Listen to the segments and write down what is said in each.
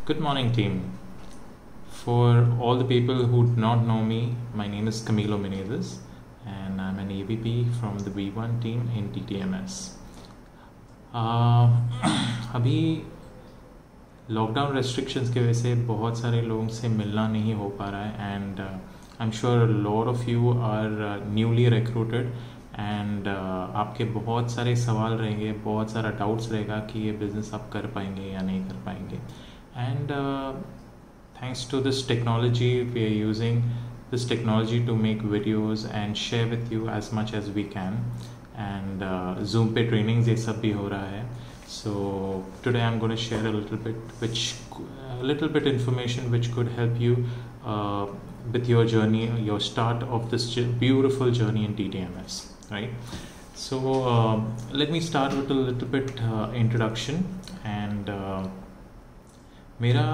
Good morning, team. For all the people who do not know me, my name is Camilo Menezes, and I'm an AVP from the V1 team in TTMS. अभी lockdown restrictions की वजह से बहुत सारे लोगों से मिलना नहीं हो पा रहा है and I am sure lot of you are newly recruited and आपके बहुत सारे सवाल रहेंगे, बहुत सारा डाउट्स रहेगा कि ये बिज़नेस आप कर पाएंगे या नहीं कर पाएंगे. And thanks to this technology, we are using this technology to make videos and share with you as much as we can. And Zoom पे trainings ये सब भी हो रहा है. So today I'm going to share a little bit information which could help you with your journey, your start of this beautiful journey in TTMS, right? So let me start with a little bit introduction and मेरा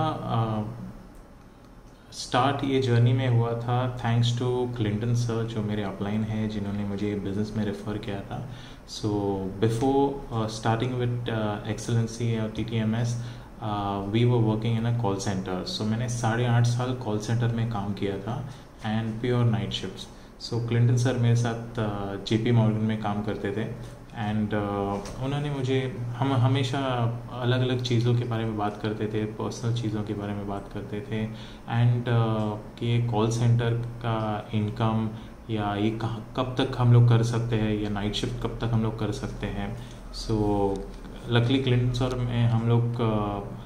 start ये journey में हुआ था thanks to Clinton sir, जो मेरे upline है, जिन्होंने मुझे बिज़नेस में रेफ़र किया था. So before starting with excellency और TTMS we were working in a call centre. So मैंने 8.5 साल कॉल सेंटर में काम किया था and pure night shifts. So Clinton sir मेरे साथ JP मॉर्गन में काम करते थे एंड उन्होंने मुझे हम हमेशा अलग अलग चीज़ों के बारे में बात करते थे, पर्सनल चीज़ों के बारे में बात करते थे एंड कि ये कॉल सेंटर का इनकम या ये कब तक हम लोग कर सकते हैं या नाइट शिफ्ट कब तक हम लोग कर सकते हैं. सो लकली क्लिंटन सर में हम लोग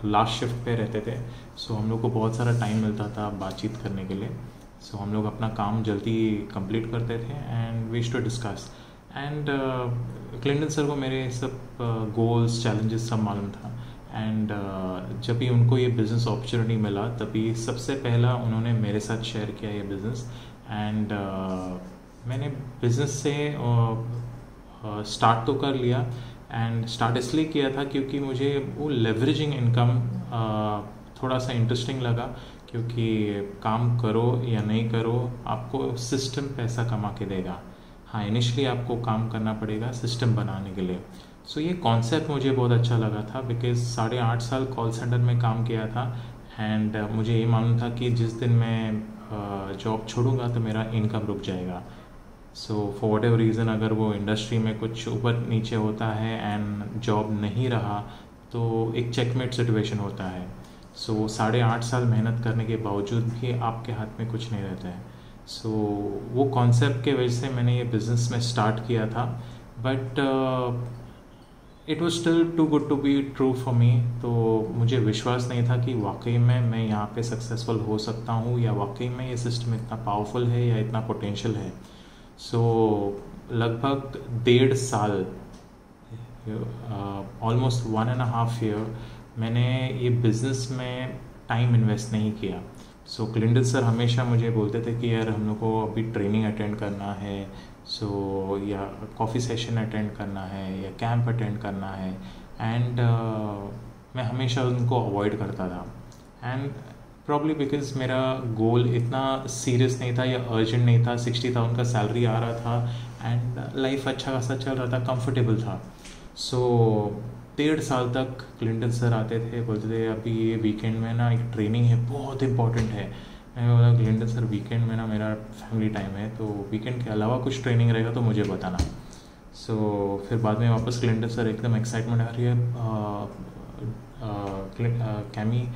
लास्ट शिफ्ट पे रहते थे. सो हम लोग को बहुत सारा टाइम मिलता था बातचीत करने के लिए. सो हम लोग अपना काम जल्दी कंप्लीट करते थे and we used to discuss. And Clinton sir को मेरे सब गोल्स चैलेंजेस सब मालूम था एंड जब भी उनको ये बिज़नेस अपॉर्चुनिटी मिला तभी सबसे पहला उन्होंने मेरे साथ शेयर किया ये बिज़नेस. एंड मैंने बिज़नेस से स्टार्ट तो कर लिया एंड स्टार्ट इसलिए किया था क्योंकि मुझे वो लेवरेजिंग इनकम थोड़ा सा इंटरेस्टिंग लगा, क्योंकि काम करो या नहीं करो आपको सिस्टम पैसा कमा के देगा. हाँ, इनिशियली आपको काम करना पड़ेगा सिस्टम बनाने के लिए. सो ये कॉन्सेप्ट मुझे बहुत अच्छा लगा था बिकॉज 8.5 साल कॉल सेंटर में काम किया था एंड मुझे ये मालूम था कि जिस दिन मैं जॉब छोड़ूंगा तो मेरा इनकम रुक जाएगा. So for what ever reason अगर वो इंडस्ट्री में कुछ ऊपर नीचे होता है एंड जॉब नहीं रहा तो एक चेकमेट सिचुएशन होता है. सो 8.5 साल मेहनत करने के बावजूद भी आपके हाथ में कुछ नहीं रहता है. सो वो कॉन्सेप्ट के वजह से मैंने ये बिज़नेस में स्टार्ट किया था but it was still too good to be true for me. तो मुझे विश्वास नहीं था कि वाकई में मैं यहाँ पे सक्सेसफुल हो सकता हूँ या वाकई में ये सिस्टम इतना पावरफुल है या इतना पोटेंशियल है. सो लगभग 1.5 साल ऑलमोस्ट 1.5 ईयर मैंने ये बिज़नेस में टाइम इन्वेस्ट नहीं किया. सो क्लिंटन सर हमेशा मुझे बोलते थे कि यार हम लोग को अभी ट्रेनिंग अटेंड करना है, सो या कॉफ़ी सेशन अटेंड करना है या कैंप अटेंड करना है एंड मैं हमेशा उनको अवॉइड करता था. एंड प्रॉब्ली बिकॉज मेरा गोल इतना सीरियस नहीं था या अर्जेंट नहीं था. 60,000 का सैलरी आ रहा था एंड लाइफ अच्छा खासा चल रहा था, कंफर्टेबल था. सो 1.5 साल तक क्लिंटन सर आते थे, बोलते थे अभी ये वीकेंड में ना एक ट्रेनिंग है बहुत इंपॉर्टेंट है. मैंने बोला क्लिंटन सर वीकेंड में ना मेरा फैमिली टाइम है, तो वीकेंड के अलावा कुछ ट्रेनिंग रहेगा तो मुझे बताना. सो फिर बाद में वापस क्लिंटन सर एकदम एक्साइटमेंट आ रही है, कैमी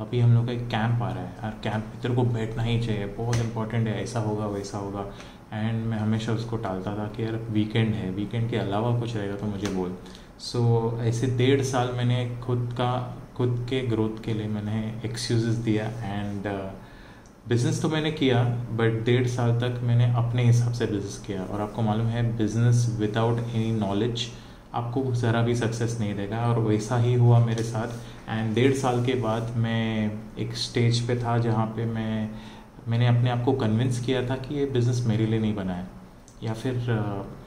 अभी हम लोग का एक कैंप आ रहा है यार, कैंप में तेरे को बैठना ही चाहिए, बहुत इंपॉर्टेंट है, ऐसा होगा वैसा होगा. एंड मैं हमेशा उसको टालता था कि यार वीकेंड है, वीकेंड के अलावा कुछ रहेगा तो मुझे बोल. सो ऐसे 1.5 साल मैंने खुद के ग्रोथ के लिए मैंने एक्सक्यूज़ेस दिया एंड बिज़नेस तो मैंने किया बट 1.5 साल तक मैंने अपने हिसाब से बिज़नेस किया. और आपको मालूम है बिज़नेस विदाउट एनी नॉलेज आपको ज़रा भी सक्सेस नहीं देगा, और वैसा ही हुआ मेरे साथ. एंड 1.5 साल के बाद मैं एक स्टेज पे था जहाँ पे मैंने अपने आप को कन्विंस किया था कि ये बिज़नेस मेरे लिए नहीं बना है या फिर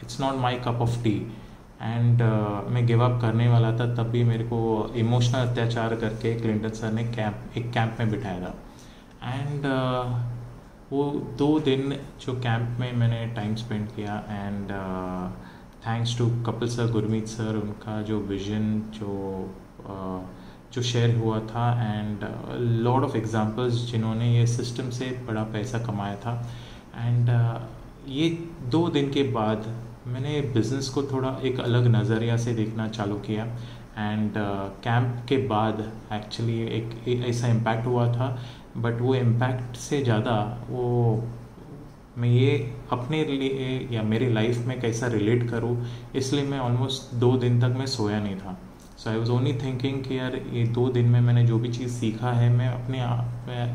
it's not my cup of T. And मैं गिव अप करने वाला था, तब भी मेरे को इमोशनल अत्याचार करके क्लिंटन सर ने एक कैंप में बिठाया था. एंड वो 2 दिन जो कैंप में मैंने टाइम स्पेंड किया and thanks to Kapil sir, Gurmeet sir, उनका जो विज़न जो शेयर हुआ था, एंड लॉट ऑफ एग्जांपल्स जिन्होंने ये सिस्टम से बड़ा पैसा कमाया था। एंड ये 2 दिन के बाद मैंने बिज़नेस को थोड़ा एक अलग नज़रिया से देखना चालू किया। एंड कैंप के बाद एक्चुअली एक ऐसा इम्पैक्ट हुआ था, बट वो इम्पैक्ट से ज़्यादा वो मैं ये अपने लिए या मेरी लाइफ में कैसा रिलेट करूँ, इसलिए मैं ऑलमोस्ट 2 दिन तक मैं सोया नहीं था। सो आई वॉज ओनली थिंकिंग कि यार ये 2 दिन में मैंने जो भी चीज़ सीखा है मैं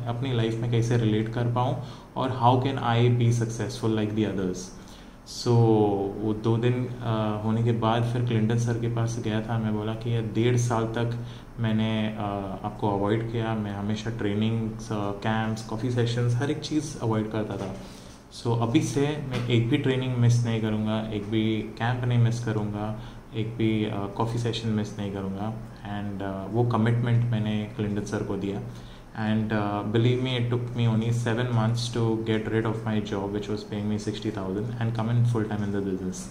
अपनी लाइफ में कैसे रिलेट कर पाऊँ, और how can I be successful like the others. So वो 2 दिन होने के बाद फिर क्लिंटन सर के पास गया था। मैं बोला कि यार 1.5 साल तक मैंने आपको अवॉइड किया। मैं हमेशा ट्रेनिंग्स, कैंप्स, कॉफ़ी सेशंस, हर एक चीज़ अवॉइड करता था। सो अभी से मैं एक भी ट्रेनिंग मिस नहीं करूँगा, एक भी कैंप नहीं मिस करूँगा, एक भी कॉफ़ी सेशन मिस नहीं करूँगा। एंड वो कमिटमेंट मैंने क्लिंटन सर को दिया। And believe me, it took me only 7 months to get rid of my job which was paying me 60,000 and come in full time in the business.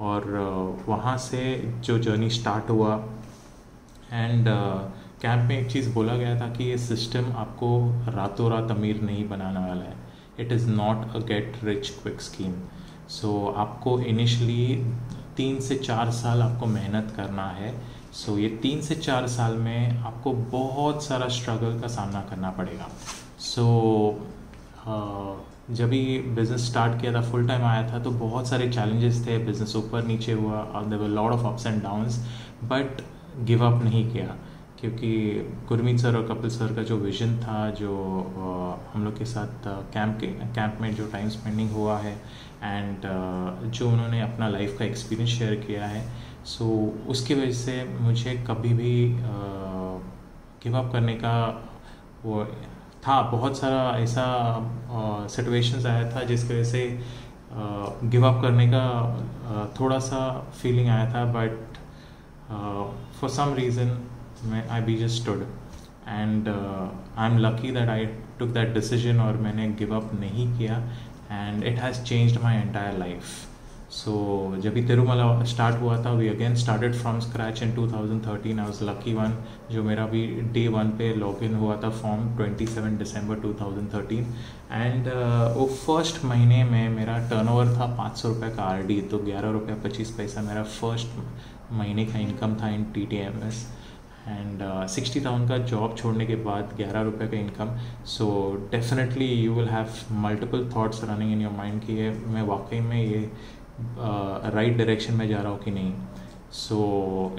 और वहाँ से जो जर्नी स्टार्ट हुआ। And camp में एक चीज़ बोला गया था कि ये सिस्टम आपको रातों रात अमीर नहीं बनाने वाला है। It is not a get rich quick scheme. So आपको इनिशियली 3 से 4 साल आपको मेहनत करना है। सो ये 3 से 4 साल में आपको बहुत सारा स्ट्रगल का सामना करना पड़ेगा। सो जब भी बिज़नेस स्टार्ट किया था, फुल टाइम आया था, तो बहुत सारे चैलेंजेस थे। बिज़नेस ऊपर नीचे हुआ, there were lot of ups and downs, but give up नहीं किया, क्योंकि गुरमीत सर और कपिल सर का जो विज़न था, जो हम लोग के साथ कैंप में जो टाइम स्पेंडिंग हुआ है, एंड जो उन्होंने अपना लाइफ का एक्सपीरियंस शेयर किया है, सो उसकी वजह से मुझे कभी भी गिव अप करने का वो था। बहुत सारा ऐसा सिचुएशंस आया था जिसकी वजह से गिव अप करने का थोड़ा सा फीलिंग आया था, but for some reason I just stood, and I'm lucky that I took that decision और मैंने give up नहीं किया, and it has changed my entire life. So जब भी तिरुमला स्टार्ट हुआ था, we again started from scratch in 2013. I was lucky one जो मेरा भी day 1 पे लॉगिन हुआ था फॉर्म 27 December 2013, एंड वो फर्स्ट महीने में मेरा टर्नओवर था 500 रुपये का RD, तो 11 रुपये 25 पैसा मेरा फर्स्ट महीने का इनकम था इन TTMS। एंड 60,000 का जॉब छोड़ने के बाद 11 रुपये का income. So definitely you will have multiple thoughts running in your mind कि ये मैं वाकई में ये राइट डायरेक्शन में जा रहा हूँ कि नहीं। So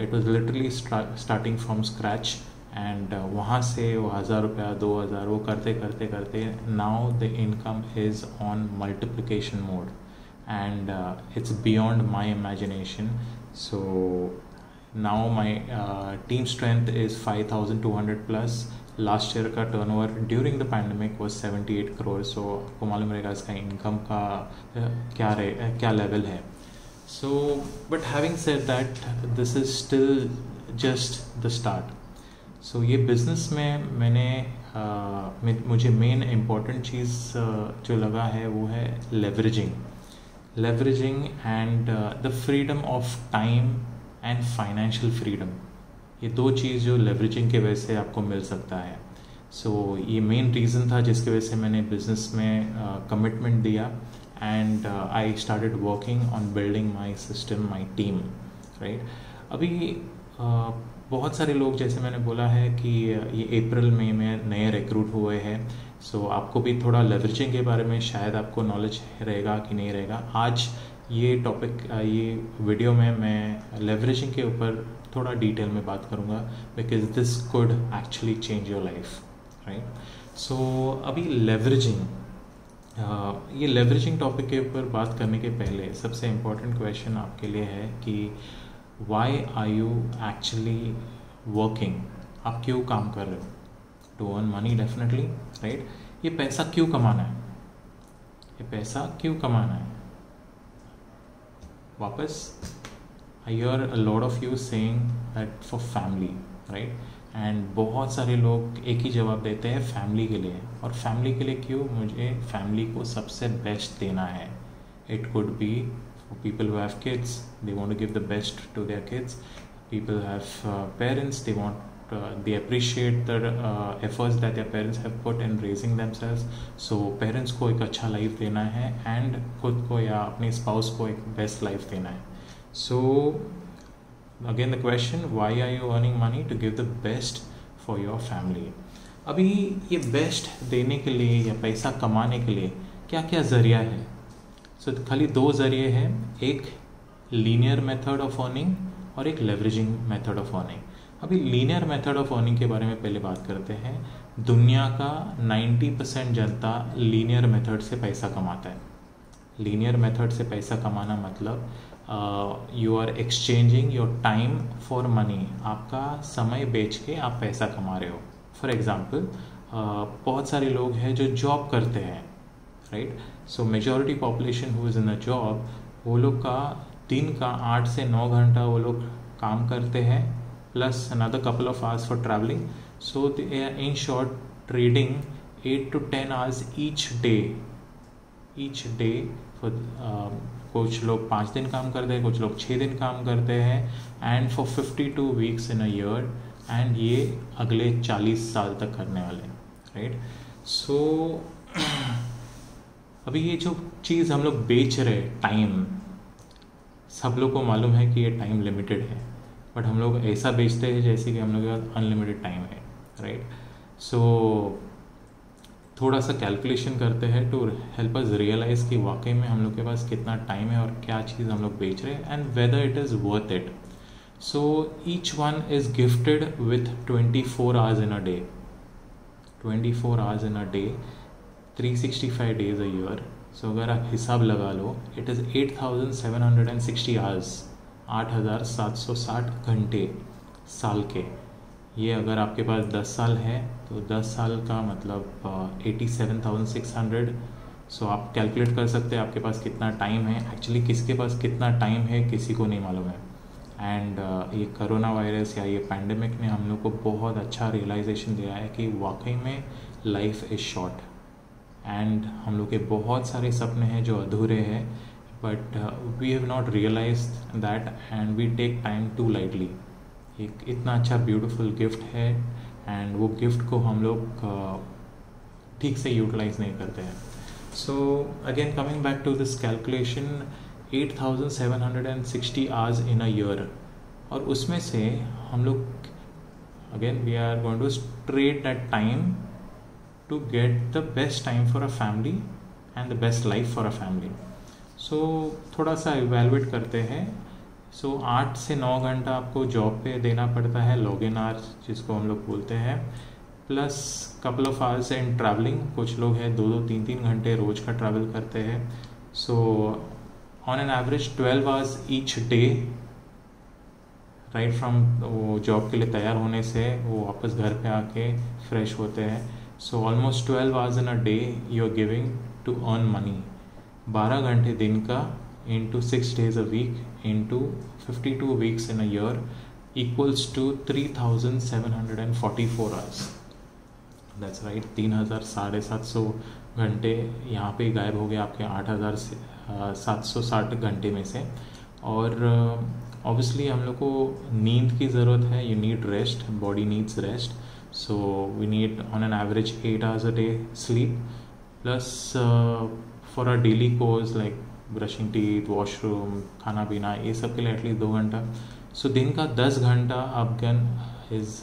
it was literally starting from scratch, and वहाँ से वो 1,000 रुपया 2,000 वो करते करते करते now the income is on multiplication mode, and it's beyond my imagination. So now my team strength is 5,200 plus. Last year का turnover during the pandemic was 78 crore. So आपको मालूम रहेगा इसका इनकम का क्या लेवल है। So but having said that, this is still just the start. So ये business में मैंने मुझे मेन इम्पॉर्टेंट चीज़ जो लगा है वो है leveraging and the freedom of time and financial freedom. ये 2 चीज़ जो लेवरेजिंग के वजह से आपको मिल सकता है। सो ये मेन रीज़न था जिसकी वजह से मैंने बिज़नेस में कमिटमेंट दिया, and I started working on building my system, my team, right. अभी बहुत सारे लोग, जैसे मैंने बोला है कि ये अप्रैल मई में नए रिक्रूट हुए हैं, सो आपको भी थोड़ा लेवरेजिंग के बारे में शायद आपको नॉलेज रहेगा कि नहीं रहेगा। आज ये टॉपिक, ये वीडियो में मैं लेवरेजिंग के ऊपर थोड़ा डिटेल में बात करूँगा, because this could actually change your life, right. So अभी ये लेवरेजिंग टॉपिक के ऊपर बात करने के पहले सबसे इम्पोर्टेंट क्वेश्चन आपके लिए है कि why are you actually working? आप क्यों काम कर रहे हो? To earn money definitely, right. ये पैसा क्यों कमाना है? वापस I hear a lot of you saying that for family, right? And बहुत सारे लोग एक ही जवाब देते हैं, फैमिली के लिए। और फैमिली के लिए क्यों? मुझे फैमिली को सबसे बेस्ट देना है। It could be for people who have kids, they want to give the best to their kids. People have parents, they want they appreciate the efforts that their parents have put in raising themselves. So parents को एक अच्छा life देना है and खुद को या अपने spouse को एक बेस्ट लाइफ देना है. So again the question, why are you earning money? To give the best for your family. अभी ये बेस्ट देने के लिए या पैसा कमाने के लिए क्या क्या ज़रिया है? सो खाली दो ज़रिए हैं, एक लीनियर मेथड ऑफ अर्निंग और एक लेवरेजिंग मेथड ऑफ अर्निंग. अभी लीनियर मेथड ऑफ अर्निंग के बारे में पहले बात करते हैं. दुनिया का 90% जनता लीनियर मेथड से पैसा कमाता है. लीनियर मेथड से पैसा कमाना मतलब you are exchanging your time for money. आपका समय बेच के आप पैसा कमा रहे हो. फॉर एग्ज़ाम्पल बहुत सारे लोग हैं जो जॉब करते हैं, right. So majority population who is in a job, वो लोग का दिन का 8 से 9 घंटा वो लोग काम करते हैं, plus another couple of hours for travelling. So they are in short trading 8 to 10 hours each day. For कुछ लोग 5 दिन काम करते हैं, कुछ लोग 6 दिन काम करते हैं, and for 52 weeks in a year, and ये अगले 40 साल तक करने वाले हैं, राइट. सो अभी ये जो चीज़ हम लोग बेच रहे टाइम, सब लोग को मालूम है कि ये टाइम लिमिटेड है, बट हम लोग ऐसा बेचते हैं जैसे कि हम लोग के पास अनलिमिटेड टाइम है, राइट. सो थोड़ा सा कैलकुलेशन करते हैं टू हेल्प अस रियलाइज़ कि वाकई में हम लोग के पास कितना टाइम है और क्या चीज़ हम लोग बेच रहे हैं, and whether it is worth it. So each one is gifted with 24 hours in a day. 24 hours in a day, 365 days a year. So अगर आप हिसाब लगा लो, it is 8,760 hours, 8,760 घंटे साल के. ये अगर आपके पास 10 साल है तो 10 साल का मतलब 87,600. सो आप कैलकुलेट कर सकते हैं आपके पास कितना टाइम है. एक्चुअली किसके पास कितना टाइम है किसी को नहीं मालूम है. एंड ये कोरोना वायरस या ये पैंडमिक ने हम लोग को बहुत अच्छा रियलाइजेशन दिया है कि वाकई में लाइफ इज़ शॉर्ट, एंड हम लोग के बहुत सारे सपने हैं जो अधूरे हैं, but we have not realized that and we take time too lightly. एक इतना अच्छा ब्यूटीफुल गिफ्ट है, एंड वो गिफ्ट को हम लोग ठीक से यूटिलाइज नहीं करते हैं. So again coming back to this calculation, 8,760 hours in a year, और उसमें से हम लोग again we are going to trade that time to get the best time for a family and the best life for a family. So थोड़ा सा evaluate करते हैं. सो 8 से 9 घंटा आपको जॉब पे देना पड़ता है, लॉग इन आवर्स जिसको हम लोग बोलते हैं, plus couple of hours in travelling. कुछ लोग हैं 2-2, 3-3 घंटे रोज का ट्रैवल करते हैं. सो on an average 12 hours each day, right from वो जॉब के लिए तैयार होने से वो वापस घर पे आके फ्रेश होते हैं. So almost 12 hours in a day you are giving to earn money. 12 घंटे दिन का into 6 days a week into 52 weeks in a year equals to 3,744 hours. That's right, 3,750 घंटे यहाँ पे गायब हो गए आपके 8,760 घंटे में से. और ऑब्वियसली हम लोग को नींद की ज़रूरत है. You need rest, body needs rest. So we need on an average 8 hours a day sleep, plus for a daily course like brushing teeth, washroom, खाना पीना, ये सब के लिए एटलीस्ट 2 घंटा. सो दिन का 10 घंटा again is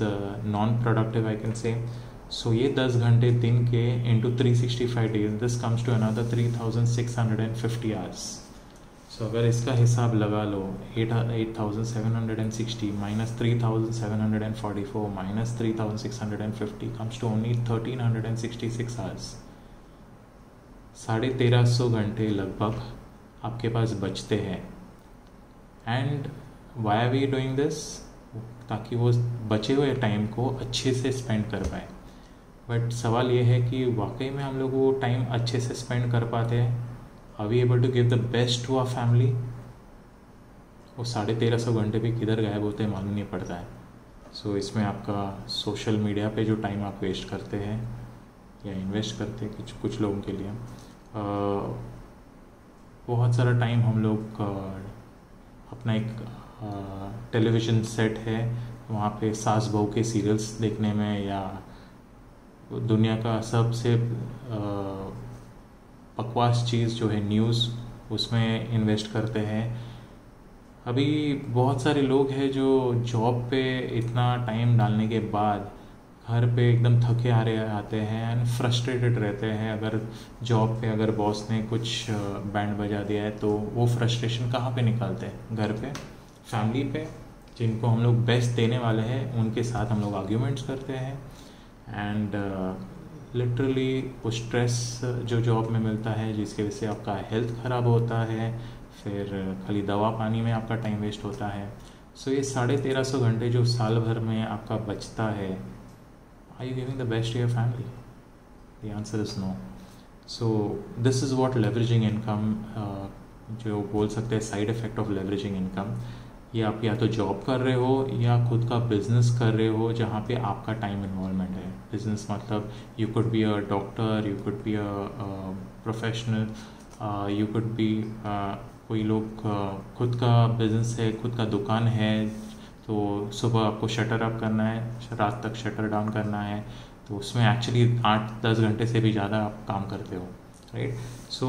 non productive I can say. So ये 10 घंटे दिन के into 365 days, this comes to another 3,650 hours. So अगर इसका हिसाब लगा लो, 8,760 minus 3,744 minus 3,650 comes to only 1,366 hours. 1,350 घंटे लगभग आपके पास बचते हैं. And why are we doing this? ताकि वो बचे हुए टाइम को अच्छे से स्पेंड कर पाए. बट सवाल ये है कि वाकई में हम लोग वो टाइम अच्छे से स्पेंड कर पाते हैं? Are we able to give the best to our family? वो 1,350 घंटे भी किधर गायब होते हैं मालूम नहीं पड़ता है. सो इसमें आपका सोशल मीडिया पे जो टाइम आप वेस्ट करते हैं या इन्वेस्ट करते हैं कुछ लोगों के लिए, बहुत सारा टाइम हम लोग अपना एक टेलीविज़न सेट है वहाँ पे सास बहू के सीरियल्स देखने में, या दुनिया का सबसे बकवास चीज़ जो है न्यूज़, उसमें इन्वेस्ट करते हैं। अभी बहुत सारे लोग हैं जो जॉब पे इतना टाइम डालने के बाद घर पे एकदम थके आ रहे आते हैं एंड फ्रस्ट्रेटेड रहते हैं। अगर जॉब पे अगर बॉस ने कुछ बैंड बजा दिया है तो वो फ्रस्ट्रेशन कहाँ पे निकालते हैं? घर पे, फैमिली पे, जिनको हम लोग बेस्ट देने वाले हैं उनके साथ हम लोग आर्ग्यूमेंट्स करते हैं। एंड लिटरली वो स्ट्रेस जो जॉब में मिलता है, जिसकी वजह से आपका हेल्थ ख़राब होता है, फिर खाली दवा पानी में आपका टाइम वेस्ट होता है। सो ये 1350 घंटे जो साल भर में आपका बचता है, are you giving the best to your family? The answer is no. So this is what leveraging income, जो बोल सकते हैं side effect of leveraging income. ये आप या तो जॉब कर रहे हो या खुद का बिजनेस कर रहे हो जहाँ पे आपका टाइम इन्वॉल्वमेंट है। बिजनेस मतलब you could be a doctor, you could be a professional, you could be कोई लोग खुद का बिजनेस है, खुद का दुकान है, तो सुबह आपको शटर अप करना है, रात तक शटर डाउन करना है, तो उसमें एक्चुअली 8-10 घंटे से भी ज़्यादा आप काम करते हो, right? So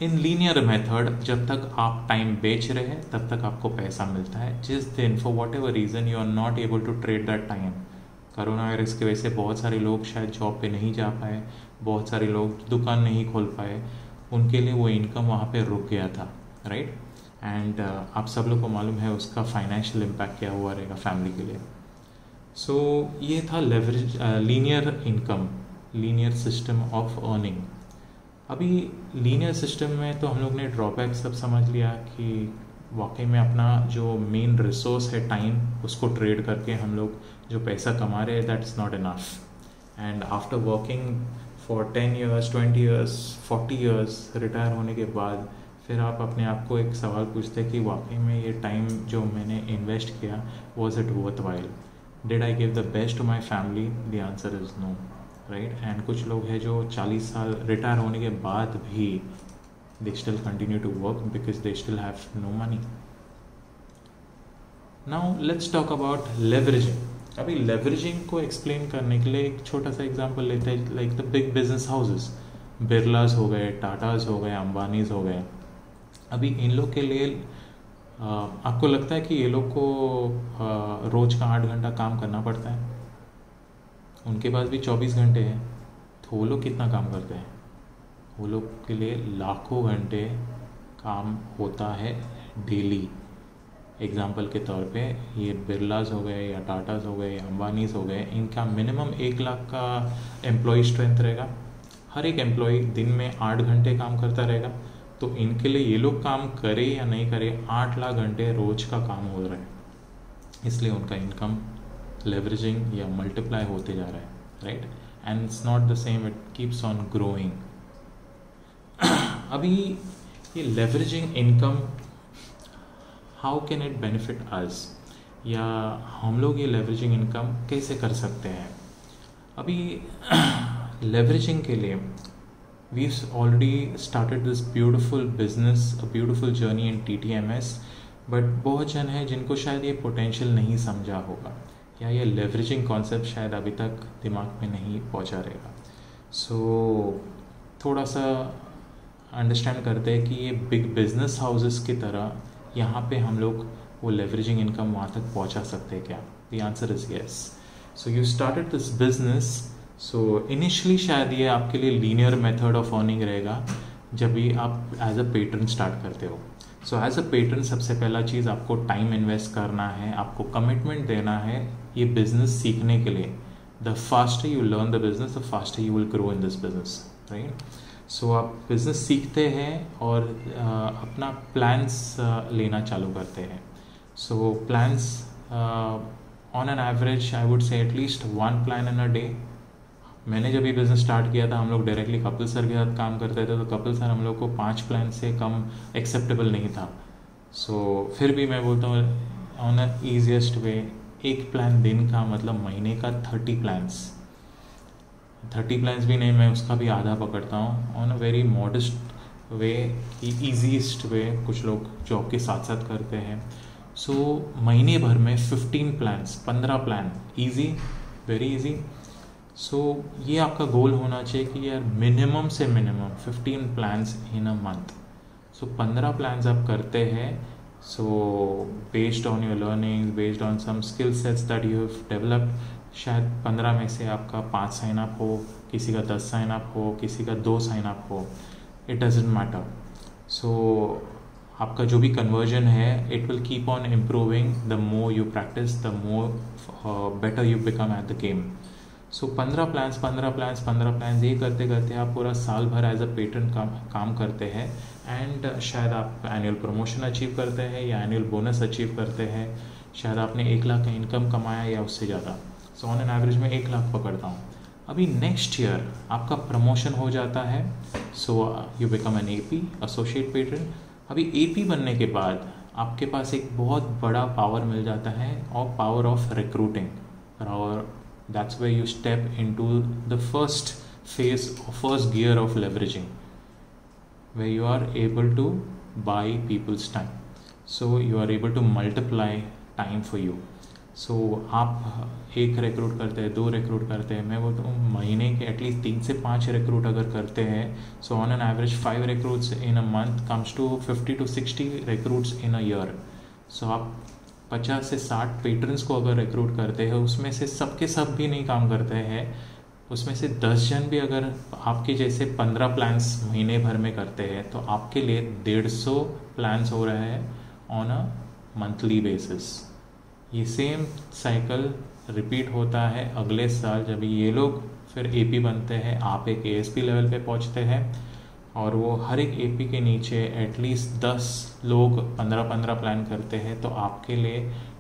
in linear method जब तक आप टाइम बेच रहे हैं तब तक आपको पैसा मिलता है। जिस दिन for whatever reason you are not able to trade that time, corona virus की वजह से बहुत सारे लोग शायद जॉब पे नहीं जा पाए, बहुत सारे लोग दुकान नहीं खोल पाए, उनके लिए वो इनकम वहाँ पे रुक गया था, राइट? एंड आप सब लोग को मालूम है उसका फाइनेंशियल इम्पैक्ट क्या हुआ रहेगा फैमिली के लिए। सो ये था leverage, linear income, linear system of earning. अभी लीनियर सिस्टम में तो हम लोग ने ड्रॉबैक सब समझ लिया कि वाकई में अपना जो मेन रिसोर्स है टाइम, उसको ट्रेड करके हम लोग जो पैसा कमा रहे हैं that is not enough. And after working for 10 years, 20 years, 40 years, retire होने के बाद फिर आप अपने आप को एक सवाल पूछते हैं कि वाकई में ये टाइम जो मैंने इन्वेस्ट किया, was it worthwhile? Did I give the best to my family? The answer is no, right? And कुछ लोग हैं जो 40 साल रिटायर होने के बाद भी they still continue to work because they still have no money. Now let's talk about leveraging. अभी लेवरेजिंग को एक्सप्लेन करने के लिए एक छोटा सा एग्जांपल लेते हैं, like the big business houses, Birlas हो गए, टाटाज हो गए, अंबानीज हो गए। अभी इन लोग के लिए आपको लगता है कि ये लोग को रोज़ का 8 घंटा काम करना पड़ता है? उनके पास भी 24 घंटे हैं, तो वो लोग कितना काम करते हैं? वो लोग के लिए लाखों घंटे काम होता है डेली। एग्जाम्पल के तौर पे ये बिरलाज हो गए या टाटाज हो गए या अंबानीज हो गए, इनका मिनिमम 1 लाख का एम्प्लॉय स्ट्रेंथ रहेगा। हर एक एम्प्लॉय दिन में 8 घंटे काम करता रहेगा, तो इनके लिए ये लोग काम करे या नहीं करे, 8 लाख घंटे रोज का काम हो रहा है, इसलिए उनका इनकम लेवरेजिंग या मल्टीप्लाई होते जा रहा है, right? And it's not the same, it keeps on growing. अभी ये leveraging income, how can it benefit अस, या हम लोग ये लेवरेजिंग इनकम कैसे कर सकते हैं? अभी लेवरेजिंग के लिए we've already started this beautiful business, a beautiful journey in TTMS, but बहुत जन है जिनको शायद ये पोटेंशियल नहीं समझा होगा, या ये लेवरेजिंग कॉन्सेप्ट शायद अभी तक दिमाग में नहीं पहुंचा रहेगा। सो थोड़ा सा अंडरस्टैंड करते हैं कि ये बिग बिजनेस हाउसेस की तरह यहाँ पे हम लोग वो लेवरेजिंग इनकम वहाँ तक पहुँचा सकते हैं क्या? The answer is yes. So you started this business, so initially शायद ये आपके लिए लीनियर मेथड ऑफ अर्निंग रहेगा जब भी आप एज अ पेट्रन स्टार्ट करते हो। सो एज अ पेट्रन सबसे पहला चीज़ आपको टाइम इन्वेस्ट करना है, आपको कमिटमेंट देना है ये बिजनेस सीखने के लिए। The faster you learn the business, the faster you will grow in this business, right? So आप बिजनेस सीखते हैं और अपना प्लान्स लेना चालू करते हैं। So plans on an average I would say at least 1 plan in a day. मैंने जब ये बिज़नेस स्टार्ट किया था, हम लोग डायरेक्टली कपिल सर के साथ काम करते थे, तो कपिल सर हम लोग को 5 प्लान से कम एक्सेप्टेबल नहीं था। सो फिर भी मैं बोलता हूँ on a easiest way, 1 plan दिन का मतलब महीने का 30 प्लान्स। 30 प्लान्स भी नहीं, मैं उसका भी आधा पकड़ता हूँ on a very modest way, easiest वे। कुछ लोग जॉब के साथ साथ करते हैं, सो महीने भर में 15 plans, 15 plan, easy, very easy. So ये आपका गोल होना चाहिए कि यार मिनिमम से minimum 15 plans in a month. So 15 plans आप करते हैं, so based on your learning, based on some skill sets that you have developed, शायद 15 में से आपका 5 साइन अप हो, किसी का 10 साइन अप हो, किसी का 2 साइन अप हो, इट डजेंट मैटर। सो आपका जो भी कन्वर्जन है, it will keep on improving the more you practice, the more better you become at the game. So 15 plans ये करते करते आप पूरा साल भर एज अ पेट्रन काम करते हैं, एंड शायद आप एनुअल प्रमोशन अचीव करते हैं या एनुअल बोनस अचीव करते हैं। शायद आपने 1 लाख का इनकम कमाया या उससे ज़्यादा। सो ऑन एन एवरेज में 1 लाख पकड़ता हूँ। अभी नेक्स्ट ईयर आपका प्रमोशन हो जाता है, so you become an AP, associate patron. अभी AP बनने के बाद आपके पास एक बहुत बड़ा पावर मिल जाता है, और पावर ऑफ रिक्रूटिंग, और that's where you step into the first phase or first gear of leveraging, where you are able to buy people's time, so you are able to multiply time for you. So आप 1 recruit करते हैं, 2 recruit करते हैं, मैं बोलता हूँ महीने के एटलीस्ट 3 से 5 रिक्रूट अगर करते हैं, so on an average 5 recruits in a month comes to 50 to 60 recruits in a year. So आप 50 से 60 पेट्रन्स को अगर रिक्रूट करते हैं, उसमें से सब के सब भी नहीं काम करते हैं, उसमें से 10 जन भी अगर आपके जैसे 15 प्लान्स महीने भर में करते हैं, तो आपके लिए 150 प्लान्स हो रहे हैं ऑन अ मंथली बेसिस। ये सेम साइकिल रिपीट होता है अगले साल, जब ये लोग फिर AP बनते हैं, आप एक ASP लेवल पे पहुंचते हैं, और वो हर एक AP के नीचे एटलीस्ट 10 लोग 15 प्लान करते हैं, तो आपके लिए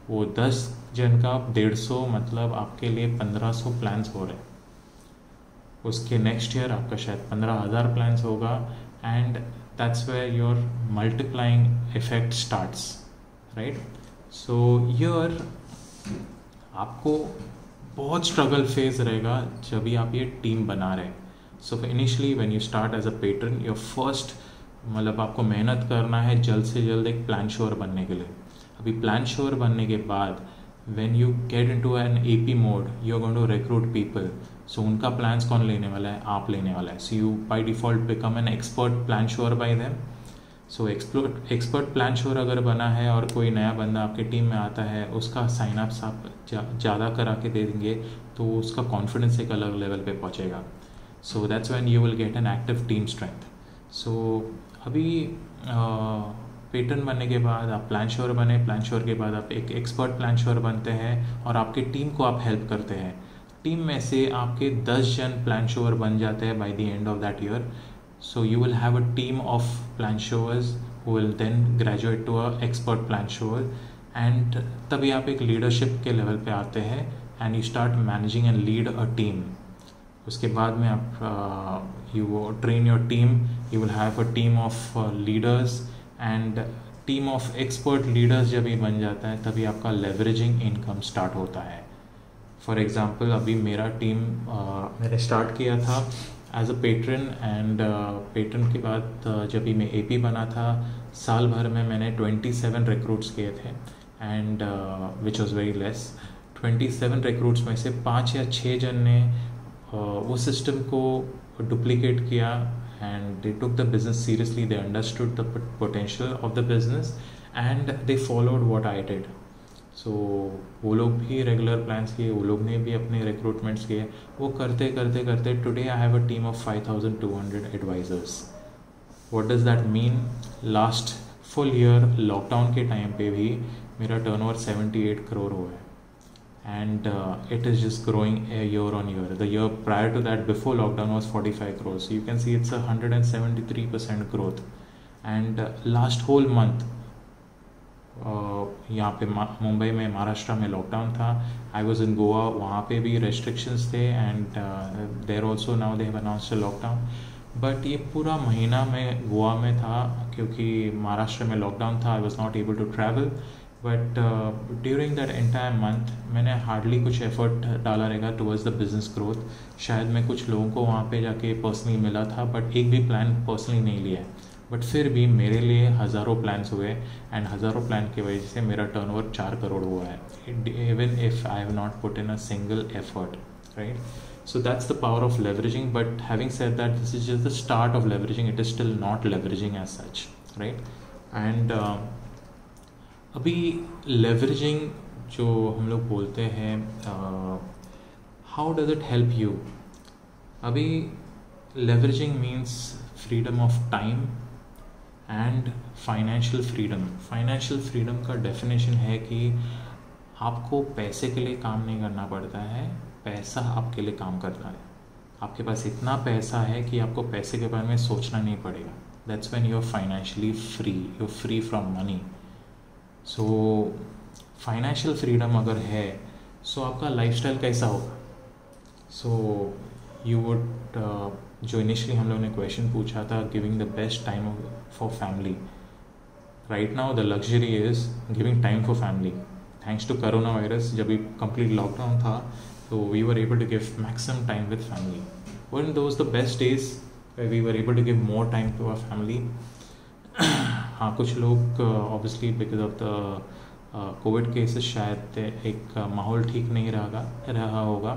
वो 10 जन का 150, मतलब आपके लिए 1500 प्लान्स हो रहे हैं। उसके नेक्स्ट ईयर आपका शायद 15,000 प्लान्स होगा, and that's where your multiplying effect starts, right. So year आपको बहुत स्ट्रगल फेज रहेगा जब भी आप ये टीम बना रहे हैं। So initially when you start as a patron, your first, मतलब आपको मेहनत करना है जल्द से जल्द एक प्लान श्योर बनने के लिए। अभी प्लान श्योर बनने के बाद when you get into an AP mode, you are going to recruit people. So उनका प्लान्स कौन लेने वाला है? आप लेने वाला है। So you by default become an expert plan sure bye them. So expert plan sure अगर बना है और कोई नया बंदा आपके टीम में आता है, उसका साइनअप्स आप ज़्यादा करा के दे देंगे, तो उसका कॉन्फिडेंस एक अलग लेवल पे पहुंचेगा। So that's when you will get an active team strength. So अभी पेट्रन बनने के बाद आप प्लान श्योर बने, प्लान श्योर के बाद आप एक एक्सपर्ट प्लान श्योर बनते हैं, और आपकी टीम को आप हेल्प करते हैं। टीम में से आपके 10 जन प्लान श्योर बन जाते हैं by the end of that year. So you will have a team of plan showers who will then graduate to a expert plan shower, and तभी आप एक लीडरशिप के लेवल पे आते हैं, and you start managing and lead a team. उसके बाद में आप you train your team, you will have a team of leaders, and team of expert leaders जब ये बन जाता है, तभी आपका leveraging income start होता है। फॉर एग्ज़ाम्पल अभी मेरा टीम मैंने स्टार्ट किया था as a patron, and patron के बाद जब भी मैं AP बना था, साल भर में मैंने 27 रिक्रूट्स किए थे, and which was very less. 27 recruits में से 5 या 6 जन ने वो सिस्टम को डुप्लीकेट किया, and they took the business seriously, they understood the potential of the business, and they followed what I did. So वो लोग भी रेगुलर प्लान्स किए, वो लोग ने भी अपने रिक्रूटमेंट्स किए। वो करते करते करते today I have a team of 5200 advisors. What does that mean? Last full year lockdown के टाइम पे भी मेरा टर्नओवर 78 करोड़ हुआ है, and it is just growing year on year. The year prior to that before lockdown was 45 crore, so you can see it's 173% growth. And last whole month यहाँ पे मुंबई में, महाराष्ट्र में लॉकडाउन था। आई वॉज इन गोवा, वहाँ पे भी रेस्ट्रिक्शंस थे, and there also now they have announced a lockdown. But ये पूरा महीना मैं गोवा में था, क्योंकि महाराष्ट्र में लॉकडाउन था। I was not able to travel, but during that entire month मैंने हार्डली कुछ एफर्ट डाला रहेगा टुवर्ड्स द बिजनेस ग्रोथ। शायद मैं कुछ लोगों को वहाँ पे जाके पर्सनली मिला था, बट एक भी प्लान पर्सनली नहीं लिया है। बट फिर भी मेरे लिए हज़ारों प्लान्स हुए एंड हज़ारों प्लान की वजह से मेरा टर्नओवर 4 करोड़ हुआ है, even if I have not put in a single effort, right? So that's the power of leveraging. But having said that, this is just the start of leveraging. It is still not leveraging as such, right? And अभी leveraging जो हम लोग बोलते हैं, how does it help you? अभी leveraging means freedom of time and financial freedom. Financial freedom का definition है कि आपको पैसे के लिए काम नहीं करना पड़ता है, पैसा आपके लिए काम करता है. आपके पास इतना पैसा है कि आपको पैसे के बारे में सोचना नहीं पड़ेगा. That's when you are financially free, you are free from money. So financial freedom अगर है, सो आपका लाइफस्टाइल कैसा होगा? सो यू वुड, जो इनिशियली हम लोग ने क्वेश्चन पूछा था, giving the best time for family. Right now the luxury is giving time for family. Thanks to corona virus, जब भी कंप्लीट लॉकडाउन था, so we were able to give maximum time with family. Weren't those the best days where we were able to give more time to our family? हाँ, कुछ लोग obviously because of the COVID cases शायद एक माहौल ठीक नहीं रहा होगा,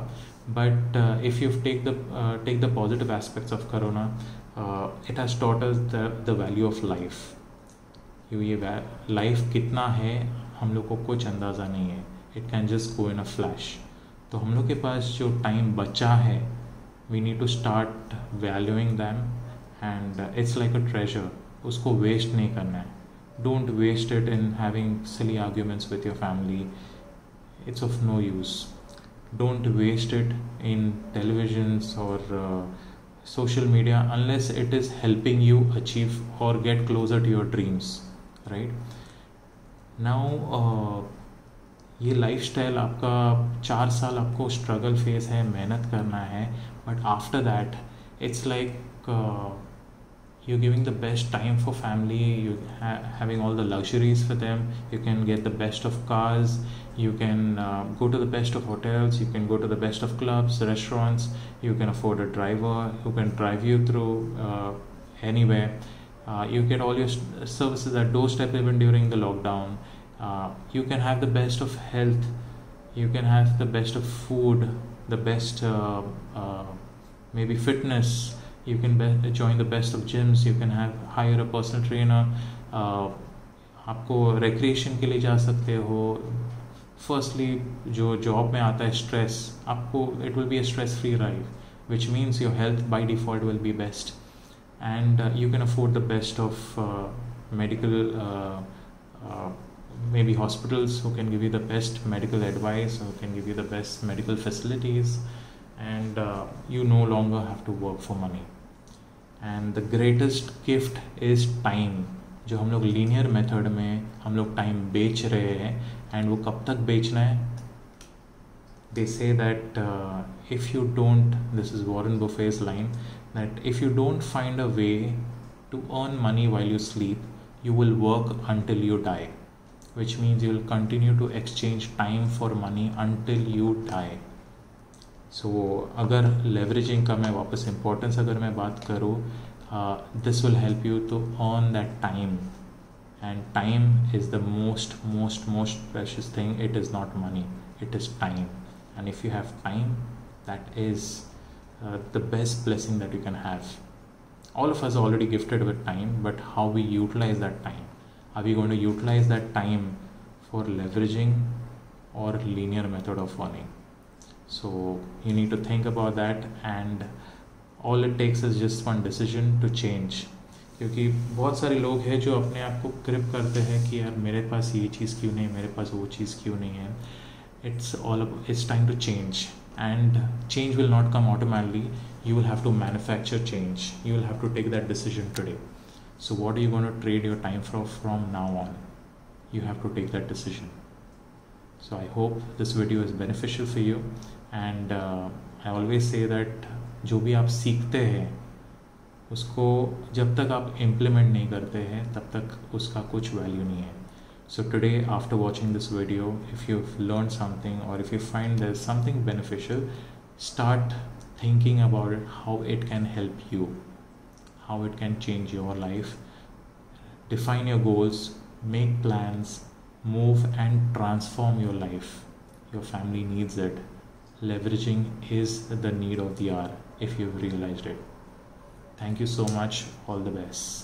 but if you take the positive aspects of Corona, it has taught us the value of life. ये life कितना है हम लोग को कुछ अंदाज़ा नहीं है. It can just go in a flash. तो हम लोग के पास जो टाइम बचा है, we need to start valuing them and it's like a treasure. उसको वेस्ट नहीं करना है. Don't waste it in having silly arguments with your family. It's of no use. Don't waste it in televisions और social media unless it is helping you achieve or get closer to your dreams, right? Now ये lifestyle आपका 4 साल आपको struggle face है, मेहनत करना है, but after that it's like you're giving the best time for family, you having all the luxuries for them, you can get the best of cars, you can go to the best of hotels, you can go to the best of clubs, restaurants, you can afford a driver who can drive you through anywhere, you get all your services at doorstep even during the lockdown. You can have the best of health, you can have the best of food, the best maybe fitness, you can join the best of gyms, you can hire a personal trainer, आपको recreation के लिए जा सकते हो. Firstly, जो job में आता है stress, आपको it will be a stress free life, which means your health by default will be best, and you can afford the best of medical maybe hospitals who can give you the best medical advice, who can give you the best medical facilities, and you no longer have to work for money. And the greatest gift is time. जो हम लोग linear method में हम लोग time बेच रहे हैं, and वो कब तक बेचना है? They say that if you don't, this is Warren Buffett's line, that if you don't find a way to earn money while you sleep, you will work until you die. Which means you will continue to exchange time for money until you die. So अगर leveraging का मैं वापस importance अगर मैं बात करूँ, this will help you to earn that time, and time is the most precious thing. It is not money, it is time, and if you have time, that is the best blessing that you can have. All of us are already gifted with time, but how we utilize that time? Are we going to utilize that time for leveraging or linear method of earning? So you need to think about that, and all it takes is just one decision to change. क्योंकि बहुत सारे लोग हैं जो अपने आप को grip करते हैं कि यार मेरे पास ये चीज़ क्यों नहीं, मेरे पास वो चीज़ क्यों नहीं है. It's time to change, and change will not come automatically. You will have to manufacture change. You will have to take that decision today. So what are you going to trade your time for from now on? You have to take that decision. So I hope this video is beneficial for you, and I always say that जो भी आप सीखते हैं उसको जब तक आप implement नहीं करते हैं तब तक उसका कुछ value नहीं है. So today, after watching this video, if you've learned something or if you find there's something beneficial, start thinking about it, how it can help you, how it can change your life, Define your goals, make plans, move and transform your life. Your family needs it. Leveraging is the need of the hour if you've realized it. Thank you so much. All the best.